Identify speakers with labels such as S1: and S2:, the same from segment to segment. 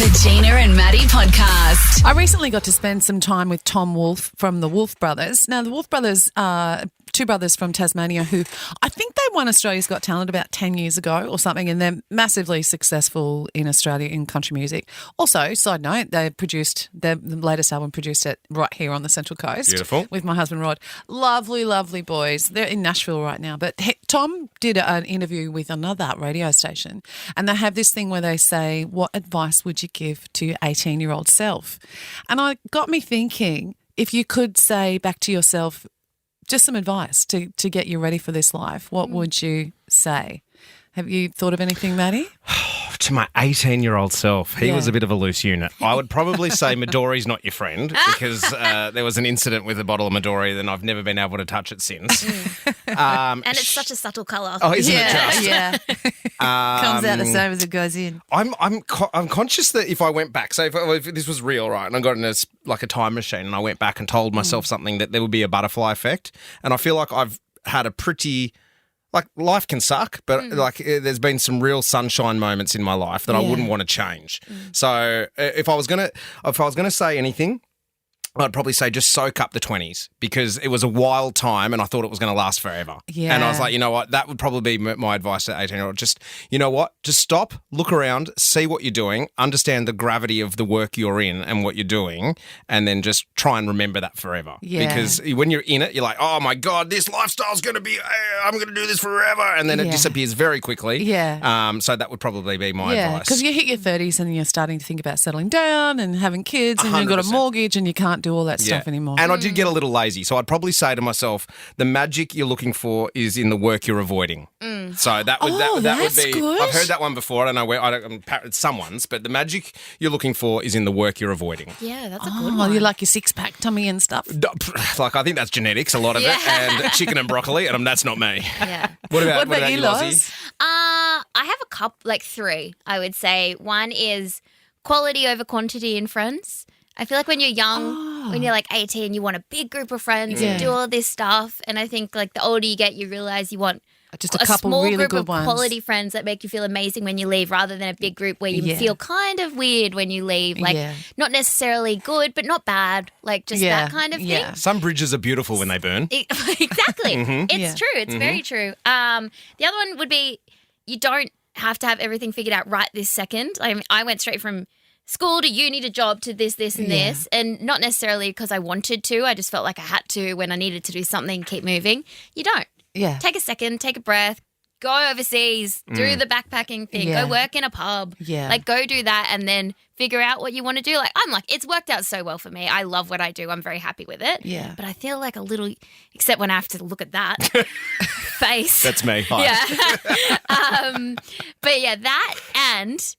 S1: The Gina and Matty podcast.
S2: I recently got to spend some time with Tom Wolfe from the Wolfe Brothers. Now, the Wolfe Brothers are two brothers from Tasmania who I think they won Australia's Got Talent about 10 years ago or something, and they're massively successful in Australia in country music. Also, side note, they produced the latest album, produced it right here on the Central Coast.
S3: Beautiful.
S2: With my husband Rod. Lovely, lovely boys. They're in Nashville right now. But Tom did an interview with another radio station, and they have this thing where they say, what advice would you give to your 18-year-old self? And it got me thinking, if you could say back to yourself just some advice to get you ready for this life, what would you say? Have you thought of anything, Matty?
S3: To my 18-year-old self, he
S2: Yeah.
S3: was a bit of a loose unit. I would probably say Midori's not your friend because there was an incident with a bottle of Midori and I've never been able to touch it since.
S4: And it's such a subtle colour.
S3: Oh, isn't it just?
S2: Yeah. Comes out the same as it goes in.
S3: I'm conscious that if I went back, so if this was real, right, and I got in a time machine and I went back and told myself something, that there would be a butterfly effect. And I feel like I've had a pretty... Like, life can suck, but there's been some real sunshine moments in my life that I wouldn't want to change. So if I was gonna say anything, I'd probably say just soak up the 20s because it was a wild time and I thought it was going to last forever.
S2: Yeah.
S3: And I was like, you know what, that would probably be my advice to 18-year-old. Just, you know what, just stop, look around, see what you're doing, understand the gravity of the work you're in and what you're doing, and then just try and remember that forever.
S2: Yeah.
S3: Because when you're in it, you're like, oh my God, this lifestyle's going to be, I'm going to do this forever. And then it disappears very quickly.
S2: Yeah.
S3: So that would probably be my advice.
S2: Because you hit your 30s and you're starting to think about settling down and having kids and you've got a
S3: 100%.
S2: mortgage and you can't do all that stuff anymore.
S3: And I did get a little lazy. So I'd probably say to myself, the magic you're looking for is in the work you're avoiding. So that would
S2: that's
S3: be,
S2: good.
S3: I've heard that one before. I don't know where, it's someone's, but the magic you're looking for is in the work you're avoiding.
S4: Yeah, that's a good
S2: Oh,
S4: one.
S2: you like your six-pack tummy and stuff?
S3: Like, I think that's genetics, a lot of it, and chicken and broccoli, and that's not me.
S4: Yeah.
S3: What about
S2: you,
S3: Lozzie?
S4: I have a couple, like three, I would say. One is quality over quantity in friends. I feel like when you're young, when you're like 18, you want a big group of friends, you do all this stuff. And I think like the older you get, you realise you want
S2: Just a couple
S4: small
S2: really
S4: group
S2: good
S4: of
S2: ones.
S4: quality friends that make you feel amazing when you leave rather than a big group where you feel kind of weird when you leave. Like not necessarily good, but not bad. Like just that kind of thing.
S2: Yeah.
S3: Some bridges are beautiful when they burn.
S4: Exactly. It's true. It's very true. The other one would be you don't have to have everything figured out right this second. I went straight from school to uni to job to this, and this, and not necessarily because I wanted to. I just felt like I had to when I needed to do something, keep moving. You don't.
S2: Yeah.
S4: Take a second, take a breath, go overseas, do the backpacking thing, go work in a pub.
S2: Yeah.
S4: Like go do that and then figure out what you want to do. Like it's worked out so well for me. I love what I do. I'm very happy with it.
S2: Yeah.
S4: But I feel like a little, except when I have to look at that face.
S3: That's me. Hi.
S4: Yeah. But yeah, that and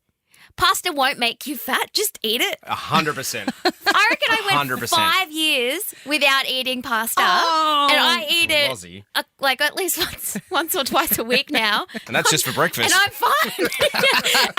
S4: pasta won't make you fat. Just eat it.
S3: 100%.
S4: I reckon I went
S3: 100%.
S4: 5 years without eating pasta,
S2: Oh.
S4: and I eat it
S3: Lozzie.
S4: like at least once or twice a week now.
S3: And that's just for breakfast.
S4: And I'm fine.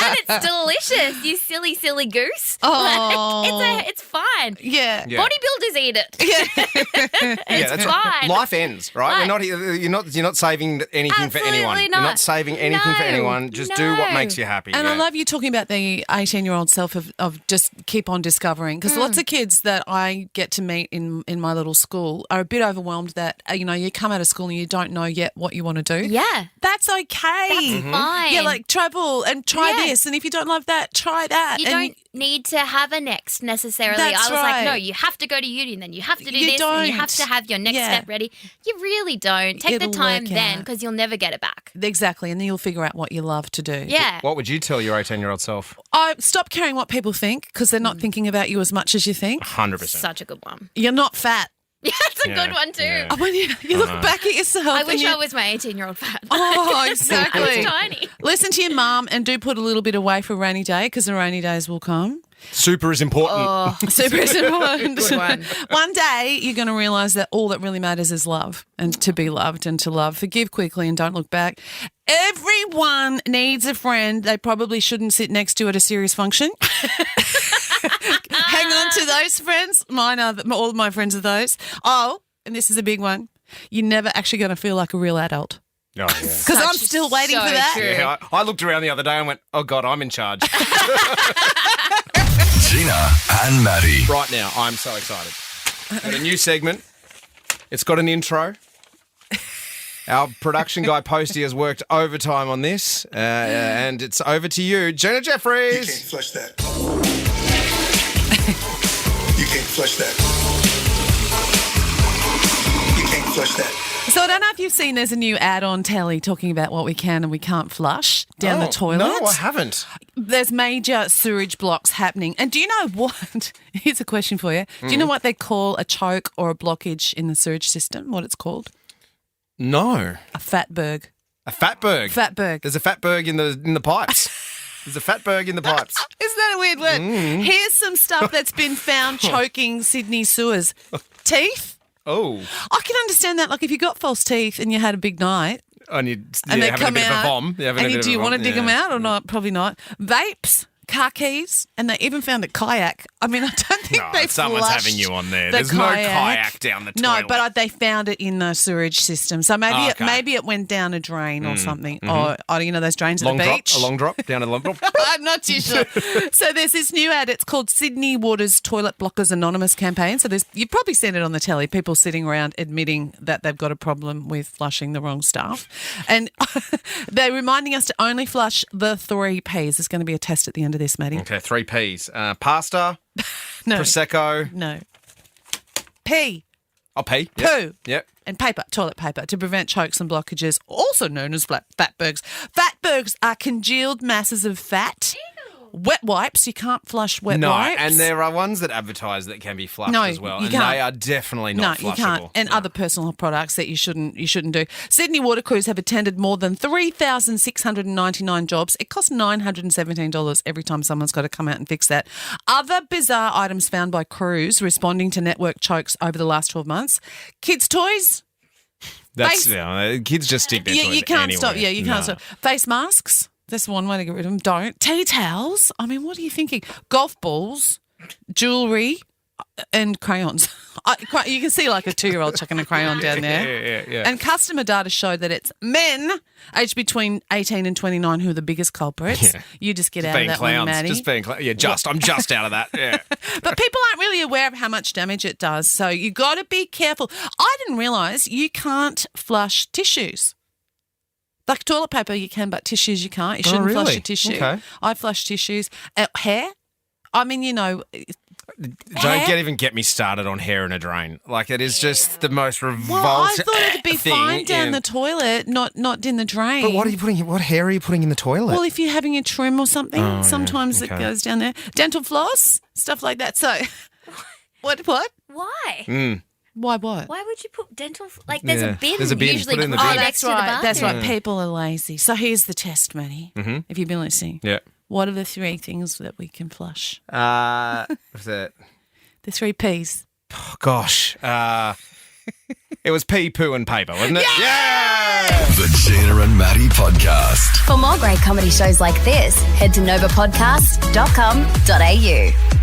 S4: And it's delicious, you silly goose.
S2: Oh.
S4: Like, it's fine.
S2: Yeah.
S3: Yeah.
S4: Bodybuilders eat it.
S3: Yeah, that's
S4: fine.
S3: right. Life ends, right? You're not saving anything for
S4: Absolutely
S3: anyone.
S4: not.
S3: You're not saving anything for
S4: No,
S3: anyone. Just do what
S4: no.
S3: makes you happy.
S2: And I
S3: yeah.
S2: love you talking about the 18-year-old self of just keep on discovering, because lots of kids that I get to meet in my little school are a bit overwhelmed that, you come out of school and you don't know yet what you want to do.
S4: Yeah.
S2: That's okay.
S4: That's fine.
S2: Yeah, like travel and try
S4: Yeah.
S2: this, and if you don't love that, try that.
S4: You
S2: and
S4: don't need to have a next necessarily.
S2: That's
S4: I was
S2: right.
S4: like, no, you have to go to uni and then you have to do
S2: You
S4: this and you
S2: don't.
S4: have to have your next
S2: Yeah.
S4: step ready. You really don't. Take
S2: It'll
S4: the time
S2: work
S4: then
S2: out.
S4: because you'll never get it back.
S2: Exactly, and then you'll figure out what you love to do.
S4: Yeah.
S3: What would you tell your 18-year-old self?
S2: Stop caring what people think, because they're not thinking about you as much as you think.
S3: 100%.
S4: Such a good one.
S2: You're not fat.
S4: Yeah, it's a
S3: Yeah,
S4: good one too.
S3: yeah.
S2: When you look back at yourself.
S4: I
S2: and
S4: wish
S2: you-
S4: I was my 18-year-old fat.
S2: Oh, exactly.
S4: I was tiny.
S2: Listen to your mum and do put a little bit away for a rainy day, because the rainy days will come.
S3: Super is important.
S2: Super important.
S4: Good one.
S2: One day you're going to realise that all that really matters is love, and to be loved and to love. Forgive quickly and don't look back. Everyone needs a friend they probably shouldn't sit next to at a serious function. Hang on to those friends. All of my friends are those. Oh, and this is a big one. You're never actually going to feel like a real adult.
S3: Oh, yeah.
S2: Because I'm still waiting
S4: so
S2: for that.
S4: true.
S3: Yeah, I looked around the other day and went, oh, God, I'm in charge.
S5: and Matty.
S3: Right now, I'm so excited. Got a new segment. It's got an intro. Our production guy, Posty, has worked overtime on this. And it's over to you, Gina Jeffries.
S6: You can't flush that. You can't flush that. You can't flush that.
S2: So I don't know if you've seen there's a new ad on telly talking about what we can and we can't flush down the toilet.
S3: No, I haven't.
S2: There's major sewage blocks happening. And do you know what? Here's a question for you. Do you know what they call a choke or a blockage in the sewage system? What it's called?
S3: No.
S2: A fatberg.
S3: A fatberg.
S2: Fatberg.
S3: There's a fatberg in the pipes. There's a fatberg in the pipes.
S2: Isn't that a weird word? Here's some stuff that's been found choking Sydney sewers. Teeth.
S3: Oh.
S2: I can understand that. Like if you got false teeth and you had a big night
S3: And you
S2: and they
S3: having
S2: come
S3: a bit
S2: out.
S3: of a vom.
S2: Do you want to dig them out or not? Probably not. Vapes. Car keys, and they even found a kayak. I mean, I don't think they
S3: someone's
S2: flushed
S3: having you on there.
S2: the
S3: There's no kayak down the toilet.
S2: No, but they found it in the sewage system. So maybe it went down a drain or something. Or you know those drains at the beach.
S3: A long drop down a long drop.
S2: I'm not too sure. So there's this new ad. It's called Sydney Water's Toilet Blockers Anonymous campaign. So you've probably seen it on the telly. People sitting around admitting that they've got a problem with flushing the wrong stuff, and they're reminding us to only flush the 3 Ps. There's going to be a test at the end of this, Matty.
S3: Okay, 3 Ps. Pasta,
S2: No,
S3: Prosecco.
S2: no. P.
S3: Oh, P. Yep.
S2: Poo.
S3: Yep.
S2: And paper, toilet paper, to prevent chokes and blockages, also known as fatbergs. Fatbergs are congealed masses of fat. Wet wipes, you can't flush wet wipes.
S3: And there are ones that advertise that can be flushed as well.
S2: you
S3: And
S2: can't.
S3: they are definitely not
S2: No,
S3: flushable.
S2: you can't. And other personal products that you shouldn't do. Sydney water crews have attended more than 3,699 jobs. It costs $917 every time someone's got to come out and fix that. Other bizarre items found by crews responding to network chokes over the last 12 months. Kids' toys.
S3: That's, kids just stick their toys
S2: You can't
S3: anywhere.
S2: stop. Yeah, you can't stop. Face masks. That's one way to get rid of them. Don't. Tea towels. I mean, what are you thinking? Golf balls, jewellery, and crayons. You can see like a 2-year-old chucking a crayon down there.
S3: Yeah.
S2: And customer data showed that it's men aged between 18 and 29 who are the biggest culprits.
S3: Yeah.
S2: You just get
S3: Just
S2: out of
S3: being
S2: that
S3: clowns.
S2: one, Maddie.
S3: Just being clowns. Yeah, I'm just out of that. Yeah.
S2: But people aren't really aware of how much damage it does. So you got to be careful. I didn't realise you can't flush tissues. Like toilet paper you can, but tissues you can't. You shouldn't flush
S3: really?
S2: a tissue.
S3: Okay.
S2: I flush tissues. Hair? I mean,
S3: Don't even get me started on hair in a drain. Like it is just the most revolting
S2: Well, I thought it'd be
S3: thing
S2: fine down the toilet, not in the drain.
S3: But what are you putting? What hair are you putting in the toilet?
S2: Well, if you're having a trim or something, sometimes it
S3: okay.
S2: goes down there. Dental floss, stuff like that. So, what?
S4: Why?
S2: Why what?
S4: Why would you put dental? There's a bin.
S3: There's a bin.
S4: Usually
S3: Put it in the
S4: close
S3: bin.
S4: next to the bathroom.
S2: That's right. People are lazy. So here's the test, Matty. Mm-hmm. If you've been listening.
S3: Yeah.
S2: What are the 3 things that we can flush?
S3: What's that?
S2: The 3 Ps.
S3: Oh, gosh. It was pee, poo, and paper, wasn't it? Yeah!
S5: The Gina and Matty Podcast.
S7: For more great comedy shows like this, head to novapodcast.com.au.